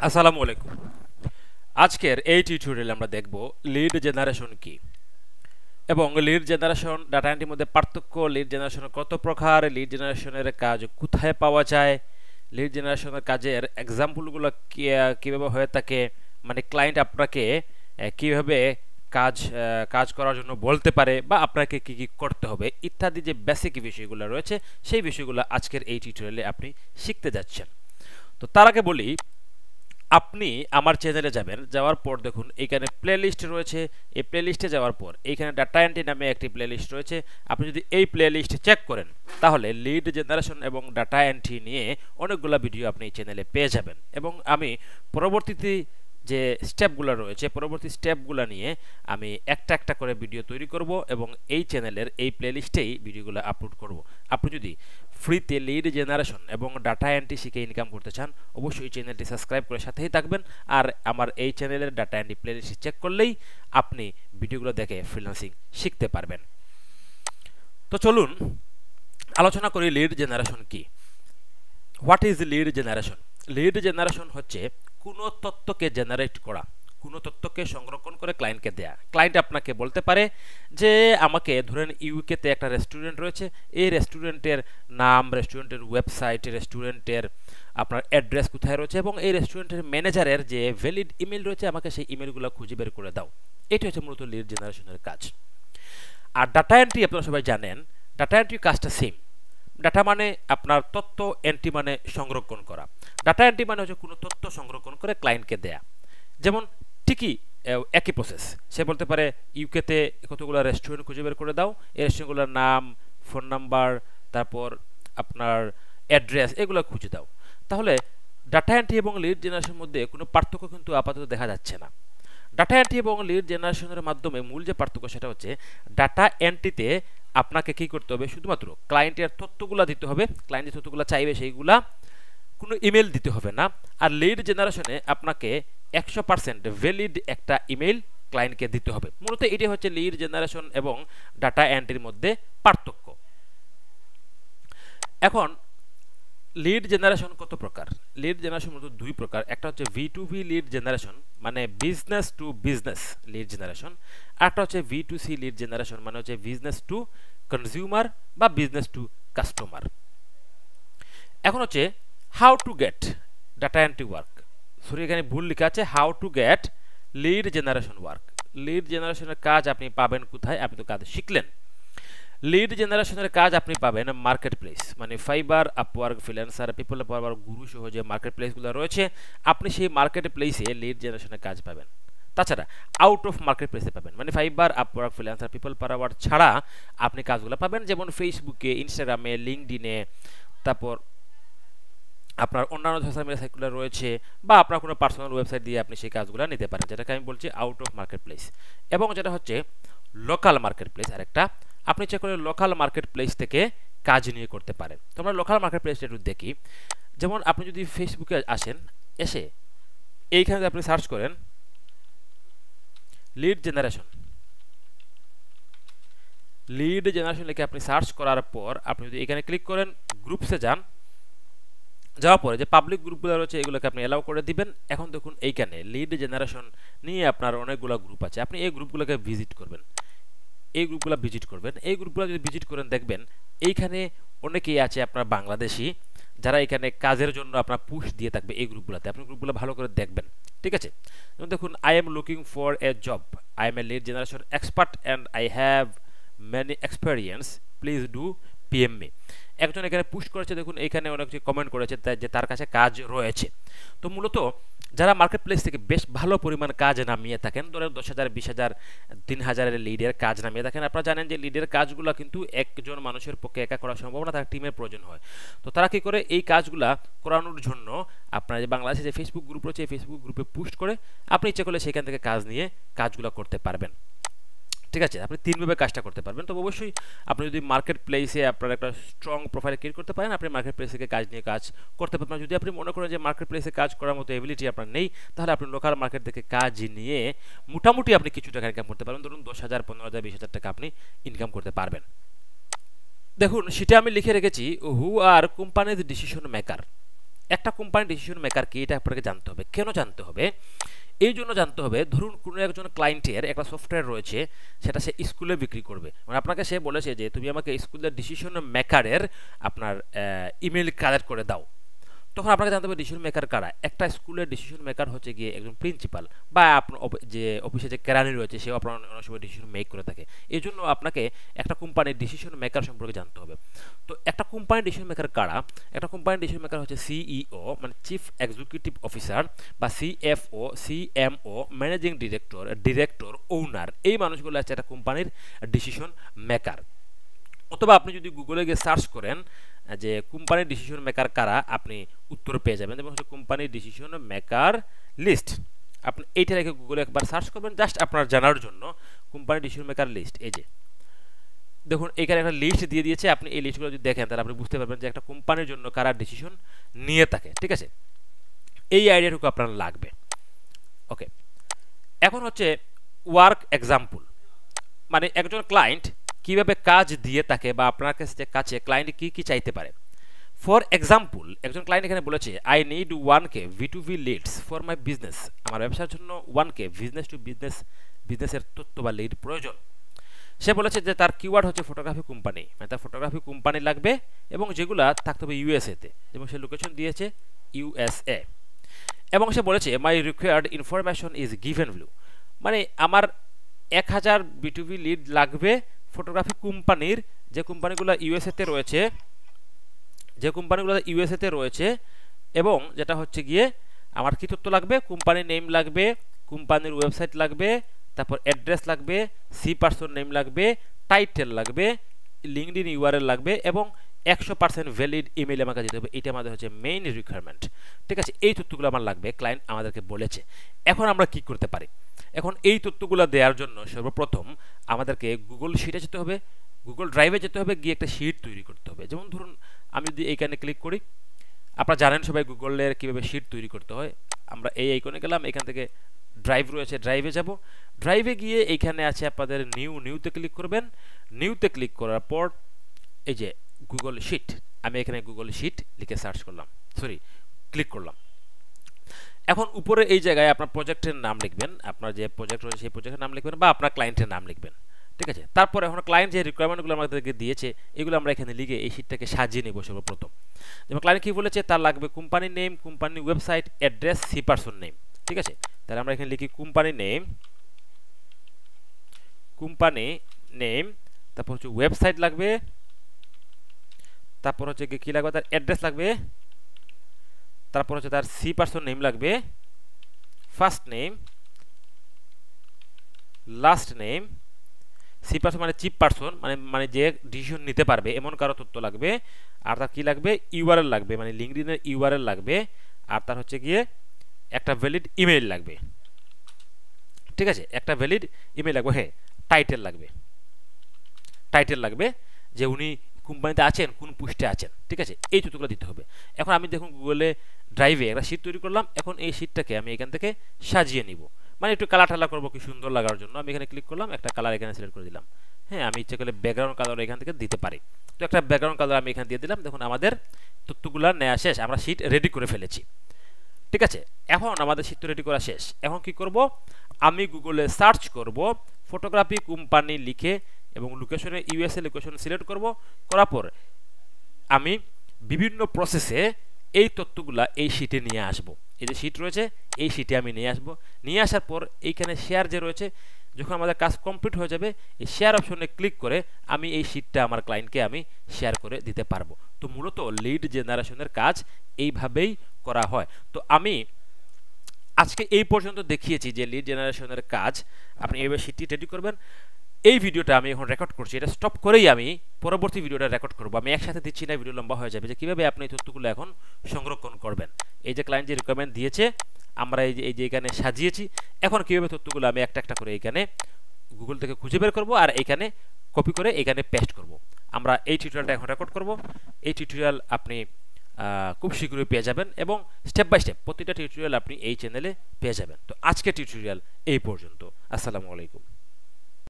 আসসালামু আলাইকুম। আজকের এই টিউটোরিয়ালে আমরা দেখব লিড জেনারেশন কি এবং লিড জেনারেশন ডাটা এন্ট্রির মধ্যে পার্থক্য, লিড জেনারেশনের কত প্রকার, লিড জেনারেশনের কাজ কোথায় পাওয়া যায়, লিড জেনারেশনের কাজের এক্সাম্পলগুলো কীভাবে হয়ে থাকে, মানে ক্লায়েন্ট আপনাকে কীভাবে কাজ করার জন্য বলতে পারে বা আপনাকে কী কী করতে হবে ইত্যাদি যে বেসিক বিষয়গুলো রয়েছে সেই বিষয়গুলো আজকের এই টিউটোরিয়ালে আপনি শিখতে যাচ্ছেন। তো তার আগে বলি, আপনি আমার চ্যানেলে যাবেন, যাওয়ার পর দেখুন এইখানে প্লেলিস্ট রয়েছে। এই প্লেলিস্টে যাওয়ার পর এইখানে ডাটা এন্ট্রি নামে একটি প্লেলিস্ট রয়েছে। আপনি যদি এই প্লেলিস্ট চেক করেন তাহলে লিড জেনারেশন এবং ডাটা এন্ট্রি নিয়ে অনেকগুলো ভিডিও আপনি এই চ্যানেলে পেয়ে যাবেন এবং আমি পরবর্তীতে যে স্টেপগুলো রয়েছে পরবর্তী স্টেপগুলো নিয়ে আমি একটা একটা করে ভিডিও তৈরি করব এবং এই চ্যানেলের এই প্লেলিস্টেই ভিডিওগুলো আপলোড করব। আপনি যদি ফ্রিতে লিড জেনারেশন এবং ডাটা এন্ট্রি শিখে ইনকাম করতে চান অবশ্যই চ্যানেলটি সাবস্ক্রাইব করে সাথেই থাকবেন, আর আমার এই চ্যানেলের ডাটা এন্ট্রি প্লেলিস্ট চেক করলেই আপনি ভিডিওগুলো দেখে ফ্রিল্যান্সিং শিখতে পারবেন। তো চলুন আলোচনা করি লিড জেনারেশন কি। What is lead generation? Lead generation হচ্ছে কোনো তথ্যকে জেনারেট করা, কোনো তথ্যকে সংরক্ষণ করে ক্লায়েন্টকে দেয়া। ক্লায়েন্ট আপনাকে বলতে পারে যে আমাকে ধরেন ইউকেতে একটা রেস্টুরেন্ট রয়েছে, এই রেস্টুরেন্টের নাম, রেস্টুরেন্টের ওয়েবসাইট, রেস্টুরেন্টের আপনার অ্যাড্রেস কোথায় রয়েছে এবং এই রেস্টুরেন্টের ম্যানেজারের যে ভ্যালিড ইমেল রয়েছে আমাকে সেই ইমেলগুলো খুঁজে বের করে দাও। এটি হচ্ছে মূলত লিড জেনারেশনের কাজ। আর ডাটা এন্ট্রি আপনারা সবাই জানেন, ডাটা এন্ট্রি কাজটা সেম। ডাটা মানে আপনার তথ্য, এন্ট্রি মানে সংরক্ষণ করা। ডাটা এন্ট্রি মানে হচ্ছে কোনো তথ্য সংরক্ষণ করে ক্লায়েন্টকে দেয়া। যেমন ঠিকই একই প্রসেস, সে বলতে পারে ইউকেতে কতগুলো রেস্টুরেন্ট খুঁজে বের করে দাও, এই রেস্টুরেন্টগুলোর নাম, ফোন নাম্বার, তারপর আপনার অ্যাড্রেস, এগুলো খুঁজে দাও। তাহলে ডাটা এন্ট্রি এবং লিড জেনারেশনের মধ্যে কোনো পার্থক্য কিন্তু আপাতত দেখা যাচ্ছে না। ডাটা এন্ট্রি এবং লিড জেনারেশনের মাধ্যমে মূল যে পার্থক্য সেটা হচ্ছে ডাটা এন্ট্রিতে আপনাকে কি করতে হবে, শুধুমাত্র ক্লায়েন্টের তথ্যগুলো দিতে হবে, ক্লায়েন্ট যে তথ্যগুলো চাইবে সেইগুলা, কোনো ইমেল দিতে হবে না। আর লিড জেনারেশনে আপনাকে 100% ভ্যালিড একটা ইমেল ক্লায়েন্টকে দিতে হবে। মূলত এটি হচ্ছে লিড জেনারেশন এবং ডাটা এন্ট্রির মধ্যে পার্থক্য। এখন লিড জেনারেশন কত প্রকার? লিড জেনারেশন মূলত দুই প্রকার। একটা হচ্ছে V2V লিড জেনারেশন, মানে business to business lead generation. আর একটা হচ্ছে V2C লিড জেনারেশন, মানে হচ্ছে বিজনেস টু কনজিউমার বা বিজনেস টু কাস্টমার। এখন হচ্ছে how to get data entry work. Sorry, এখানে ভুল লেখা আছে, how to get lead generation work. Lead জেনারেশনের কাজ আপনি পাবেন কোথায়? আপনি তো কাজ শিখলেন। লিড জেনারেশনের কাজ আপনি পাবেন মার্কেট প্লেস, মানে ফাইবার, আপওয়ার্ক, ফ্রিল্যান্সার, পিপল পাওয়ার, গুরু সহ যে মার্কেট প্লেসগুলো রয়েছে আপনি সেই মার্কেট প্লেসে লিড জেনারেশনের কাজ পাবেন। তাছাড়া আউট অফ মার্কেট প্লেসে পাবেন, মানে ফাইবার, আপওয়ার্ক, ফ্রিল্যান্সার, পিপল পাওয়ার ছাড়া আপনি কাজগুলো পাবেন যেমন ফেসবুকে, ইনস্টাগ্রামে, লিঙ্কডইনে, তারপর আপনার অন্যান্য সোশ্যাল মিডিয়া সাইটগুলো রয়েছে, বা আপনার কোনো পার্সোনাল ওয়েবসাইট দিয়ে আপনি সেই কাজগুলো নিতে পারেন, যেটাকে আমি বলছি আউট অফ মার্কেট প্লেস। এবং যেটা হচ্ছে লোকাল মার্কেট প্লেস আরেকটা, আপনি চেক করে লোকাল মার্কেট প্লেস থেকে কাজ নিয়ে করতে পারেন। তো আমরা লোকাল মার্কেট প্লেসটা একটু দেখি। যেমন আপনি যদি ফেসবুকে আসেন, এসে এইখানে আপনি সার্চ করেন লিড জেনারেশন, লিড জেনারেশন লিখে আপনি সার্চ করার পর আপনি যদি এখানে ক্লিক করেন, গ্রুপসে যান, যাওয়ার পরে যে পাবলিক গ্রুপগুলো রয়েছে এগুলোকে আপনি অ্যালাউ করে দিবেন। এখন দেখুন এইখানে লিড জেনারেশন নিয়ে আপনার অনেকগুলো গ্রুপ আছে, আপনি এই গ্রুপগুলোকে ভিজিট করবেন। এই গ্রুপগুলো ভিজিট করবেন, এই গ্রুপগুলো যদি ভিজিট করেন দেখবেন এইখানে অনেকেই আছে আপনার বাংলাদেশি, যারা এখানে কাজের জন্য আপনার পুশ দিয়ে থাকবে এই গ্রুপগুলোতে। আপনি গ্রুপগুলো ভালো করে দেখবেন, ঠিক আছে? যেমন দেখুন, I am looking for a job, I M A lead generation expert and I have many experience, please do PM me. একজন এখানে পুশ করেছে, দেখুন এখানে অনেক কমেন্ট করেছে যে তার কাছে কাজ রয়েছে। তো মূলত যারা মার্কেট প্লেস থেকে বেশ ভালো পরিমাণ কাজ নামিয়ে থাকেন, ধরেন 10,000, 20,000, 3,000 লিডের কাজ নামিয়ে থাকেন, আপনারা জানেন যে লিডের কাজগুলো কিন্তু একজন মানুষের পক্ষে একা করা সম্ভব না, তার টিমের প্রয়োজন হয়। তো তারা কি করে, এই কাজগুলা করানোর জন্য আপনার যে বাংলাদেশে যে ফেসবুক গ্রুপ রয়েছে এই ফেসবুক গ্রুপে পোস্ট করে আপনি ইচ্ছে করলে সেখান থেকে কাজ নিয়ে কাজগুলো করতে পারবেন, ঠিক আছে? আপনি তিনভাবে কাজটা করতে পারবেন। তো অবশ্যই আপনি যদি মার্কেট প্লেসে আপনার একটা স্ট্রং প্রোফাইল ক্রিয়েট করতে পারেন, আপনি মার্কেট প্লেস থেকে কাজ নিয়ে কাজ করতে পারবেন। যদি আপনি মনে করেন যে মার্কেট প্লেসে কাজ করার মতো এবিলিটি আপনার নেই, তাহলে আপনি লোকাল মার্কেট থেকে কাজ নিয়ে মোটামুটি আপনি কিছু টাকা ইনকাম করতে পারবেন। ধরুন 10,000, 15,000, 20,000 টাকা আপনি ইনকাম করতে পারবেন। দেখুন সেটা আমি লিখে রেখেছি, হু আর কোম্পানিজ ডিসিশন মেকার। একটা কোম্পানি ডিসিশন মেকার কি এটা আপনাকে জানতে হবে। কেন জানতে হবে? এই জন্য জানতে হবে, ধরুন কোনো একজন ক্লায়েন্টের একটা সফটওয়্যার রয়েছে, সেটা সে স্কুলে বিক্রি করবে, মানে আপনাকে সে বলেছে যে তুমি আমাকে স্কুলের ডিসিশন মেকারের আপনার ইমেল কালেক্ট করে দাও। তখন আপনাকে জানতে হবে ডিসিশন মেকার কারা। একটা স্কুলের ডিসিশন মেকার হচ্ছে গিয়ে একজন প্রিন্সিপাল, বা আপনার যে অফিসে যে কেরানি রয়েছে সেও আপনার অনেক সময় ডিসিশন মেক করে থাকে। এই জন্য আপনাকে একটা কোম্পানির ডিসিশন মেকার সম্পর্কে জানতে হবে। তো একটা কোম্পানির ডিসিশন মেকার কারা? একটা কোম্পানির ডিসিশন মেকার হচ্ছে সিইও, মানে চিফ এক্সিকিউটিভ অফিসার, বা CFO, CMO, managing director, director, owner. এই মানুষগুলো হচ্ছে একটা কোম্পানির ডিসিশন মেকার। অথবা আপনি যদি গুগলে গিয়ে সার্চ করেন যে কোম্পানির ডিসিশন মেকার কারা, আপনি উত্তর পেয়ে যাবেন। এবং হচ্ছে কোম্পানির ডিসিশন মেকার লিস্ট, আপনি এইটা রেখে গুগলে একবার সার্চ করবেন জাস্ট আপনার জানার জন্য। কোম্পানির ডিসিশন মেকার লিস্ট, এই যে দেখুন এখানে একটা লিস্ট দিয়ে দিয়েছে। আপনি এই লিস্টগুলো যদি দেখেন তাহলে আপনি বুঝতে পারবেন যে একটা কোম্পানির জন্য কারা ডিসিশন নিয়ে থাকে। ঠিক আছে, এই আইডিয়াটুকু আপনার লাগবে। ওকে, এখন হচ্ছে ওয়ার্ক এক্সাম্পল, মানে একজন ক্লায়েন্ট কিভাবে কাজ দিয়ে থাকে, বা আপনার কাছে ক্লায়েন্ট কি কি চাইতে পারে। ফর এক্সাম্পল, একজন ক্লায়েন্ট এখানে বলেছে I need 1K V2V leads for my business. আমার ব্যবসার জন্য 1K বিজনেস টু বিজনেসের তথ্য বা লিড প্রয়োজন। সে বলেছে যে তার কিওয়ার্ড হচ্ছে ফটোগ্রাফি কোম্পানি, মানে তার ফটোগ্রাফি কোম্পানি লাগবে, এবং যেগুলা থাকতে হবে ইউএসএতে, এবং সে লোকেশন দিয়েছে ইউএসএ। এবং সে বলেছে my required information is given blue, মানে আমার 1000 B2B লিড লাগবে ফটোগ্রাফি কোম্পানির, যে কোম্পানিগুলো ইউএসএতে রয়েছে, এবং যেটা হচ্ছে গিয়ে আমার কি তথ্য লাগবে, কোম্পানি নেম লাগবে, কোম্পানির ওয়েবসাইট লাগবে, তারপর অ্যাড্রেস লাগবে, সি পারসন নেম লাগবে, টাইটেল লাগবে, লিঙ্কডইন ইউআরএল লাগবে, এবং 100% ভ্যালিড ইমেল আমাকে দিতে হবে। এটা আমাদের হচ্ছে মেইন রিকোয়ারমেন্ট। ঠিক আছে, এই তথ্যগুলো আমার লাগবে, ক্লায়েন্ট আমাদেরকে বলেছে। এখন আমরা কি করতে পারি? এখন এই তথ্যগুলো দেওয়ার জন্য সর্বপ্রথম আমাদেরকে গুগল শিটে যেতে হবে, গুগল ড্রাইভে যেতে হবে, গিয়ে একটা শিট তৈরি করতে হবে। যেমন ধরুন আমি যদি এইখানে ক্লিক করি, আপনারা জানেন সবাই গুগলের কীভাবে শিট তৈরি করতে হয়। আমরা এই আইকনে গেলাম, এখান থেকে ড্রাইভ রয়েছে, ড্রাইভে যাব। ড্রাইভে গিয়ে এইখানে আছে আপনাদের নিউতে ক্লিক করবেন। নিউতে ক্লিক করার পর এই যে গুগল শিট, আমি এখানে গুগল শিট লিখে সার্চ করলাম, ক্লিক করলাম। এখন উপরে এই জায়গায় আপনার প্রজেক্টের নাম লিখবেন, আপনার যে প্রজেক্ট রয়েছে সেই প্রজেক্টের নাম লিখবেন, বা আপনার ক্লায়েন্টের নাম লিখবেন। ঠিক আছে, তারপর এখন ক্লায়েন্ট যে রিকোয়ারমেন্টগুলো আমাদেরকে দিয়েছে এগুলো আমরা এখানে লিখে এই শিটটাকে সাজিয়ে নেব সর্বপ্রথম। যেমন ক্লায়েন্ট কি বলেছে, তার লাগবে company name, company website, address, C person name. ঠিক আছে, তাহলে আমরা এখানে লিখি কোম্পানি নেম, তারপর হচ্ছে ওয়েবসাইট লাগবে, তারপর হচ্ছে কি লাগবে, তার অ্যাড্রেস লাগবে, তারপর হচ্ছে তার সি পারসন নেম লাগবে, first name, last name, C person মানে চিফ পারসন, মানে যে ডিসিশন নিতে পারবে এমন কারো তথ্য লাগবে, আর তার কি লাগবে, ইউআরএল লাগবে, মানে লিঙ্কডইনের ইউআরএল লাগবে, আর তার হচ্ছে গিয়ে একটা ভ্যালিড ইমেল লাগবে। ঠিক আছে, একটা ভ্যালিড ইমেল লাগবে। হ্যাঁ, টাইটেল লাগবে যে উনি কোম্পানিতে আছেন, কোন পোস্টে আছেন। ঠিক আছে, এই তথ্যগুলো দিতে হবে। এখন আমি দেখুন গুগলে ড্রাইভে একটা শিট তৈরি করলাম। এখন এই শিটটাকে আমি এখান থেকে সাজিয়ে নিব, মানে একটু কালার টালা করবো কি সুন্দর লাগার জন্য। আমি এখানে ক্লিক করলাম, একটা কালার এখানে সিলেক্ট করে দিলাম। হ্যাঁ, আমি ইচ্ছে করলে ব্যাকগ্রাউন্ড কালার এখান থেকে দিতে পারি। তো একটা ব্যাকগ্রাউন্ড কালার আমি এখানে দিয়ে দিলাম। দেখুন আমাদের তথ্যগুলো নেওয়া শেষ, আমরা শিট রেডি করে ফেলেছি। ঠিক আছে, এখন আমাদের শিট রেডি করা শেষ। এখন কি করব, আমি গুগলে সার্চ করব ফটোগ্রাফি কোম্পানি লিখে, এবং লোকেশনে ইউএসএ লোকেশন সিলেক্ট করব। করার পর আমি বিভিন্ন প্রসেসে এই তথ্যগুলা এই শিটে নিয়ে আসব। এই যে শিট রয়েছে এই শিটে আমি নিয়ে আসব। নিয়ে আসার পর এইখানে শেয়ার যে রয়েছে, যখন আমাদের কাজ কমপ্লিট হয়ে যাবে এই শেয়ার অপশনে ক্লিক করে আমি এই শিটটা আমার ক্লায়েন্টকে আমি শেয়ার করে দিতে পারবো। তো মূলত লিড জেনারেশনের কাজ এইভাবেই করা হয়। তো আমি আজকে এই পর্যন্ত দেখিয়েছি যে লিড জেনারেশনের কাজ আপনি এইভাবে শিটটি রেডি করবেন। এই ভিডিওটা আমি এখন রেকর্ড করছি, এটা স্টপ করেই আমি পরবর্তী ভিডিওটা রেকর্ড করব। আমি একসাথে দিচ্ছি না, ভিডিও লম্বা হয়ে যাবে। যে কীভাবে আপনি এই তথ্যগুলো এখন সংরক্ষণ করবেন। এই যে ক্লায়েন্ট যে রিকোয়ারমেন্ট দিয়েছে, আমরা এই যে এখানে সাজিয়েছি। এখন কীভাবে তথ্যগুলো আমি একটা একটা করে এখানে গুগল থেকে খুঁজে বের করব, আর এখানে কপি করে এখানে পেস্ট করব। আমরা এই টিউটোরিয়ালটা এখন রেকর্ড করব। এই টিউটোরিয়াল আপনি খুব শীঘ্রই পেয়ে যাবেন, এবং স্টেপ বাই স্টেপ প্রতিটা টিউটোরিয়াল আপনি এই চ্যানেলে পেয়ে যাবেন। তো আজকের টিউটোরিয়াল এই পর্যন্ত। আসসালামু আলাইকুম।